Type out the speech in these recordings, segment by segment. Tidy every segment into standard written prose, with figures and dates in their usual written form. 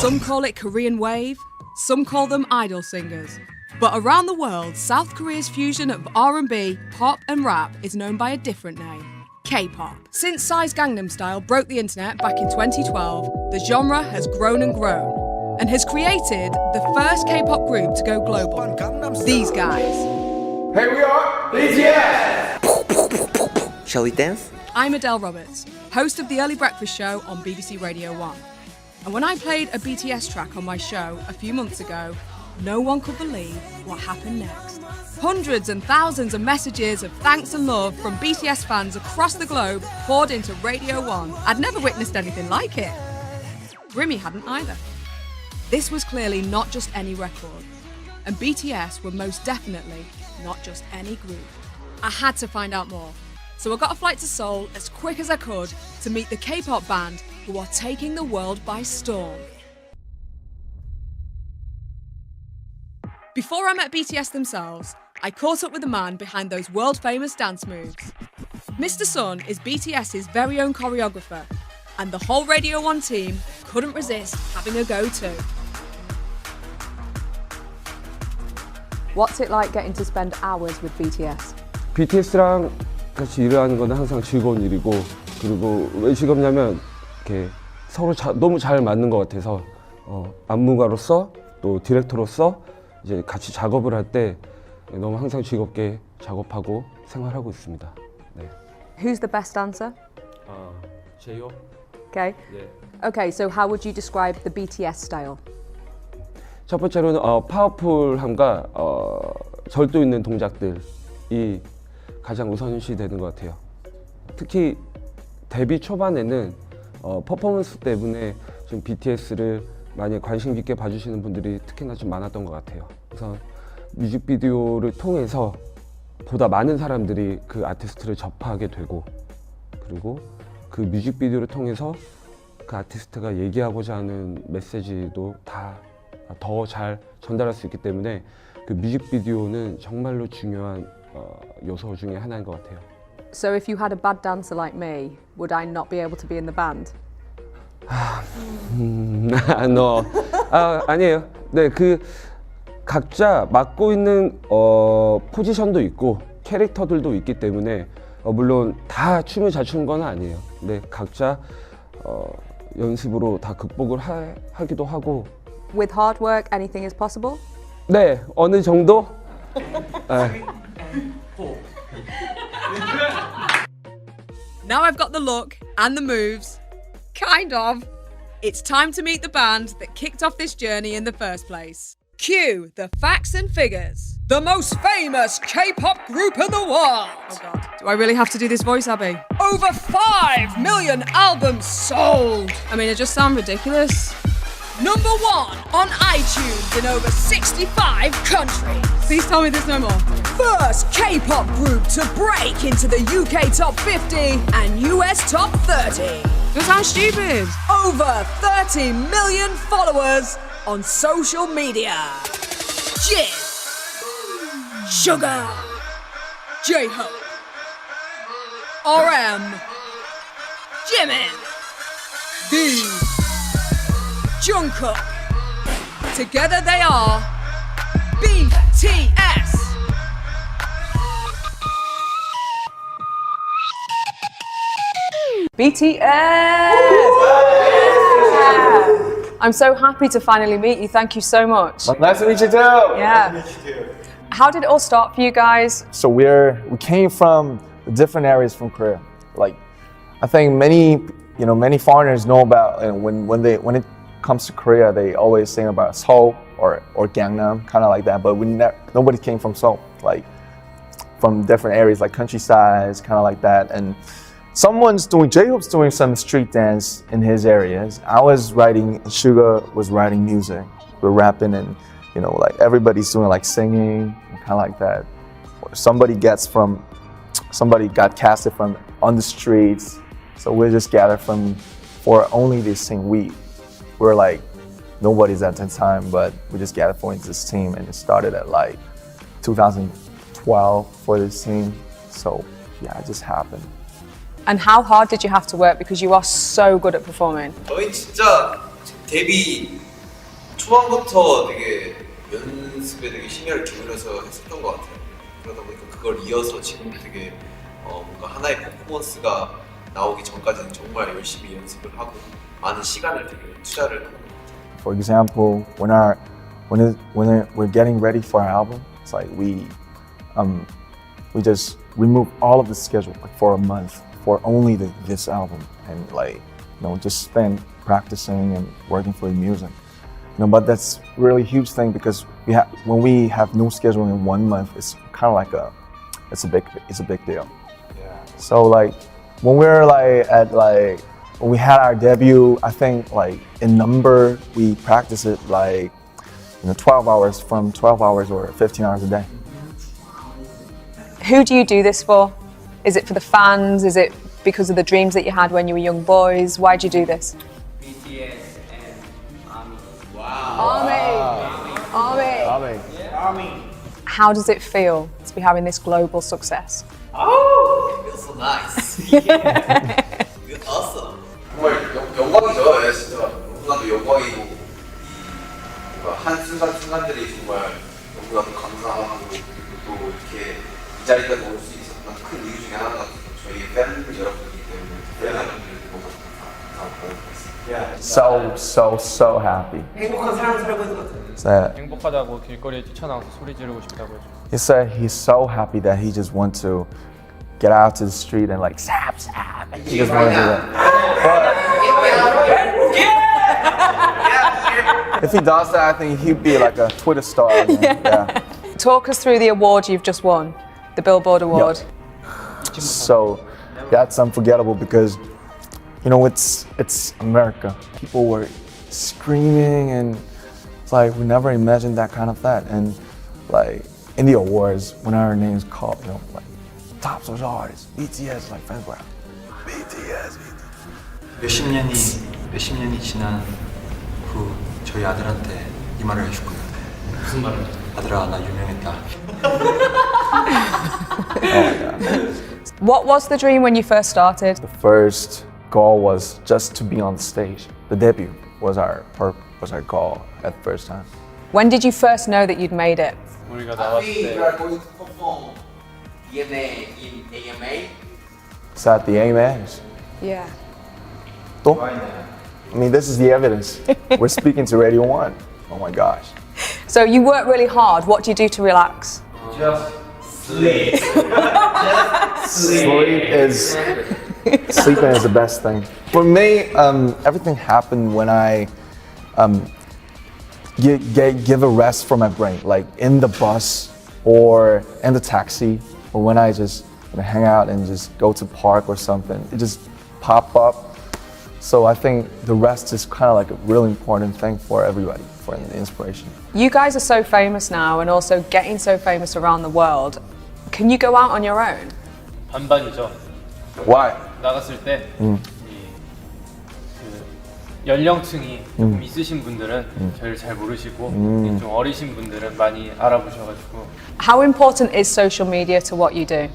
Some call it Korean wave, some call them idol singers. But around the world, South Korea's fusion of R&B, pop and rap is known by a different name. K-pop. Since Psy's Gangnam Style broke the internet back in 2012, the genre has grown and grown, and has created the first K-pop group to go global. These guys. Here we are, BTS! Shall we dance? I'm Adele Roberts, host of The Early Breakfast Show on BBC Radio 1. And when I played a BTS track on my show a few months ago, no one could believe what happened next. Hundreds and thousands of messages of thanks and love from BTS fans across the globe poured into Radio 1. I'd never witnessed anything like it. Grimmy hadn't either. This was clearly not just any record, and BTS were most definitely not just any group. I had to find out more, so I got a flight to Seoul as quick as I could to meet the K-pop band who are taking the world by storm. Before I met BTS themselves, I caught up with the man behind those world-famous dance moves. Mr. Sun is BTS's very own choreographer, and the whole Radio 1 team couldn't resist having a go-to. What's it like getting to spend hours with BTS? BTS랑 같이 일을 하는 건 항상 즐거운 일이고, 그리고 왜 즐겁냐면 이렇게 서로 너무 잘 맞는 것 같아서 안무가로서 또 디렉터로서 이제 같이 작업을 할 때 너무 항상 즐겁게 작업하고 생활하고 있습니다. 네. Who's the best dancer? 제요. Okay. 네. Okay, so how would you describe the BTS style? 첫 번째로는 파워풀함과 절도 있는 동작들이 가장 우선시 되는 것 같아요. 특히 데뷔 초반에는 퍼포먼스 때문에 좀 BTS를 많이 관심 깊게 봐주시는 분들이 특히나 좀 많았던 것 같아요. 그래서 뮤직비디오를 통해서 보다 많은 사람들이 그 아티스트를 접하게 되고, 그리고 그 뮤직비디오를 통해서 그 아티스트가 얘기하고자 하는 메시지도 다 더 잘 전달할 수 있기 때문에 그 뮤직비디오는 정말로 중요한 요소 중에 하나인 것 같아요. So if you had a bad dancer like me, would I not be able to be in the band? 아니에요. 네, 그 각자 맡고 있는 포지션도 있고 캐릭터들도 있기 때문에 물론 다 춤을 잘 추는 건 아니에요. 근데 각자 연습으로 다 극복을 하기도 하고. With hard work, anything is possible? 네, 어느 정도? Now I've got the look and the moves. Kind of. It's time to meet the band that kicked off this journey in the first place. Cue the facts and figures. The most famous K-pop group in the world. Oh God, do I really have to do this voice, Abby? Over 5 million albums sold. I mean, it just sounds ridiculous. Number 1 on iTunes in over 65 countries. Please tell me there's no more. First K-pop group to break into the UK Top 50 and US Top 30. That sounds stupid. Over 30 million followers on social media. Jin, Suga, J-Hope, RM, Jimin, V, Jungkook. Together they are BTS. BTS! I'm so happy to finally meet you. Thank you so much. Nice to meet you too! Yeah. How did it all start for you guys? So we came from different areas from Korea. Like, I think many foreigners know about, and when it comes to Korea, they always think about Seoul or Gangnam, kind of like that. But nobody came from Seoul, like from different areas, like countryside, kind of like that. And J-Hope's doing some street dance in his areas. Suga was writing music. We're rapping, and like everybody's doing like singing, kind of like that. Or somebody got casted from on the streets, so we're just gathered for only this thing. We're like nobody's at that time, but we just gathered for this team, and it started at like 2012 for this team. So yeah, it just happened. And how hard did you have to work, because you are so good at performing? 저희 진짜 데뷔 초반부터 되게 연습에 되게 신경을 기울여서 했었던 것 같아요. 그러다 보니까 그걸 이어서 지금 되게 뭔가 하나의 퍼포먼스가 나오기 전까지는 정말 열심히 연습을 하고 많은 시간을 되게 투자를 하는 것 같아요. For example, when we're getting ready for our album, it's like we just remove all of the schedule like for a month for only this album, and like just spend practicing and working for the music. But that's really huge thing because when we have no schedule in 1 month, it's kind of like it's a big deal. Yeah. So like when we're when we had our debut, I think like in number we practice it like 12 hours or 15 hours a day. Who do you do this for? Is it for the fans? Is it because of the dreams that you had when you were young boys? Why do you do this? BTS and ARMY. Army. How does it feel to be having this global success? Oh, it feels so nice. Yeah. It's awesome. 정말 영광이죠. 진짜 너무나도 영광이고 뭔가 한 순간순간들이 정말 너무나도 감사하고 그리고 또 이렇게 이 자리까지 올 수 있었던 큰 이유 중에 하나가 저희 팬들 여러분이기 때문에 팬 여러분들께 너무 감사하고 있습니다. So happy. 행복한 삶을 살고 있는 것 같아요. So, 행복하다고 길거리에 뛰쳐나와서 소리 지르고 싶다고 해줘. he said he's so happy that he just wants to get out to the street and like sap. He just wants to do that. But if he does that, I think he'd be like a Twitter star. Yeah. Talk us through the award you've just won, the Billboard Award. So that's unforgettable because it's America. People were screaming and it's like we never imagined that kind of that. And like in the awards, when our name's called, like top social artists, BTS, like fans were BTS. 몇십 년이 지난 후 저희 아들한테 이 말을 해줄 거예요. 무슨 말을? 아들아, 나 유명했다. What was the dream when you first started? The first goal was just to be on stage. The debut was our goal at the first time. When did you first know that you'd made it? 우리가 나왔을 때 We are going to perform DNA in AMA. It's at the AMAs. Yeah. 또? I mean, this is the evidence. We're speaking to Radio 1. Oh my gosh. So you work really hard. What do you do to relax? Just sleep. Sleeping is the best thing. For me, everything happened when I give a rest for my brain, like in the bus or in the taxi, or when I just hang out and just go to park or something. It just pop up. So I think the rest is kind of like a really important thing for everybody, for the inspiration. You guys are so famous now and also getting so famous around the world. Can you go out on your own? 반반이죠. Why? 나갔을 때 연령층이 좀 있으신 분들은 저를 잘 모르시고 좀 어리신 분들은 많이 알아보셔가지고. How important is social media to what you do?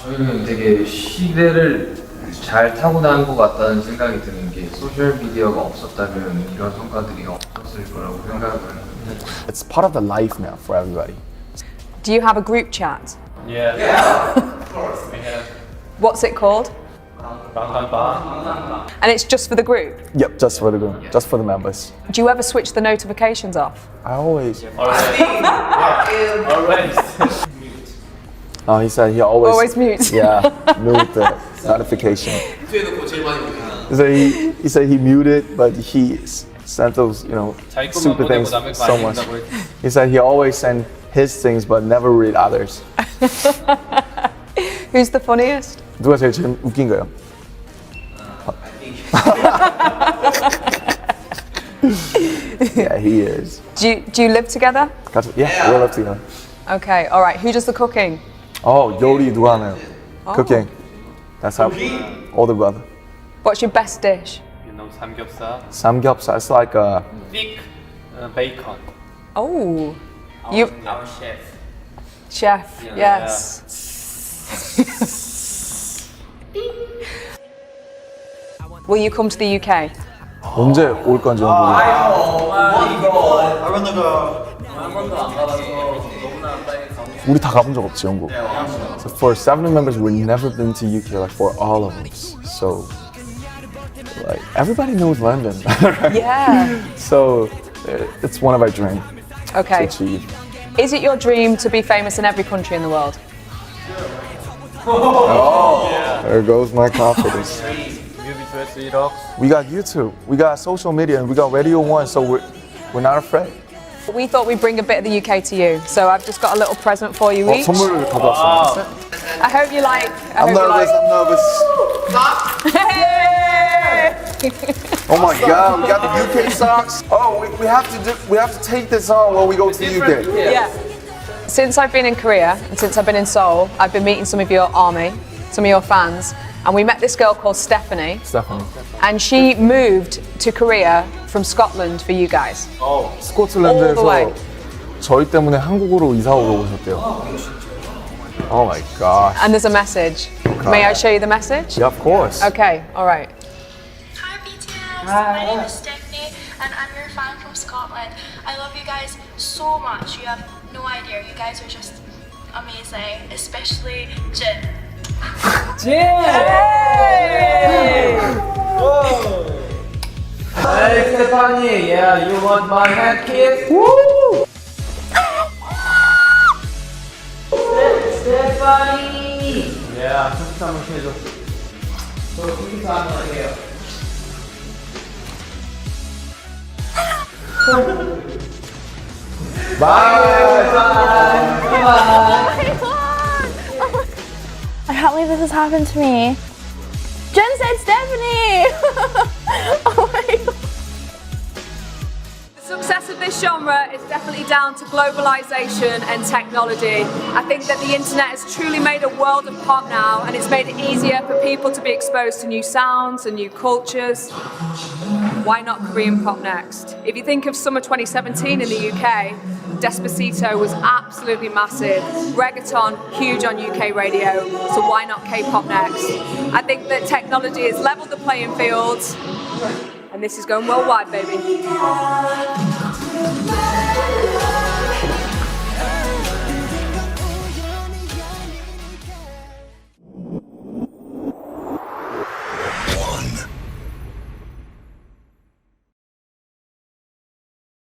저희는 되게 시대를 잘 타고난 것 같다는 생각이 드는 게 소셜 미디어가 없었다면 이런 성과들이 없었을 거라고 생각을 해요. It's part of the life now for everybody. Do you have a group chat? Yeah. Of course. We have. What's it called? 빵빵빵. And it's just for the group? Yep, just for the group, just for the members. Do you ever switch the notifications off? I always. Always. Oh, he said he always mute. Yeah, mute the notification. He said he muted, but he sent those stupid things so much. He said he always sent his things, but never read others. Who's the funniest? 누가 제일 웃긴 거예요? Yeah, he is. Do you live together? Yeah, we live together. Okay, all right. Who does the cooking? 요리 누가 하나요? Cooking. That's how older brother. What's your best dish? 삼겹살. Samgyeopsal. It's like a thick bacon. Oh, Our chef. Chef. Yeah. Yes. Will you come to the UK? 언제 올 건지 이거 한 번도 안 가봐서 너무나 빨리 가고 싶어요. 우리 다 가본 적 없지 영국. So for 7 members, we've never been to UK. Like for all of us, so like everybody knows London, right? Yeah. So it's one of our dreams to Okay. achieve. Is it your dream to be famous in every country in the world? There goes my confidence. 뮤비 조회수 1억. We got YouTube, we got social media, and we got Radio 1, so we're not afraid. We thought we'd bring a bit of the UK to you, so I've just got a little present for you each. 선물을 가져왔어. I hope you like. I'm nervous. I'm nervous. Oh my God, we got the UK socks. Oh, we have to take this on when we go to the UK. Yeah. Since I've been in Korea and since I've been in Seoul, I've been meeting some of your army, some of your fans, and we met this girl called Stephanie. Stephanie. And she moved to Korea from Scotland for you guys. All the 스코틀랜드에서 way. 저희 때문에 한국으로 이사 오러 오셨대요. Oh my gosh. And there's a message. May I show you the message? Yeah, of course. Okay, all right. Hi BTS, my name is Stephanie and I'm your fan from Scotland. I love you guys so much. You have no idea. You guys are just amazing, especially Jin. Hey Stephanie, yeah, you want my hand kiss? Woo! Stephanie! Yeah, 키스 한번 해줘. 저 키스 한번 할게요. I can't believe this has happened to me. Jen said Stephanie! Oh my god. The success of this genre is definitely down to globalization and technology. I think that the internet has truly made a world of pop now, and it's made it easier for people to be exposed to new sounds and new cultures. Why not Korean pop next? If you think of summer 2017 in the UK, Despacito was absolutely massive. Reggaeton, huge on UK radio, so why not K-pop next? I think that technology has leveled the playing field, and this is going worldwide, baby.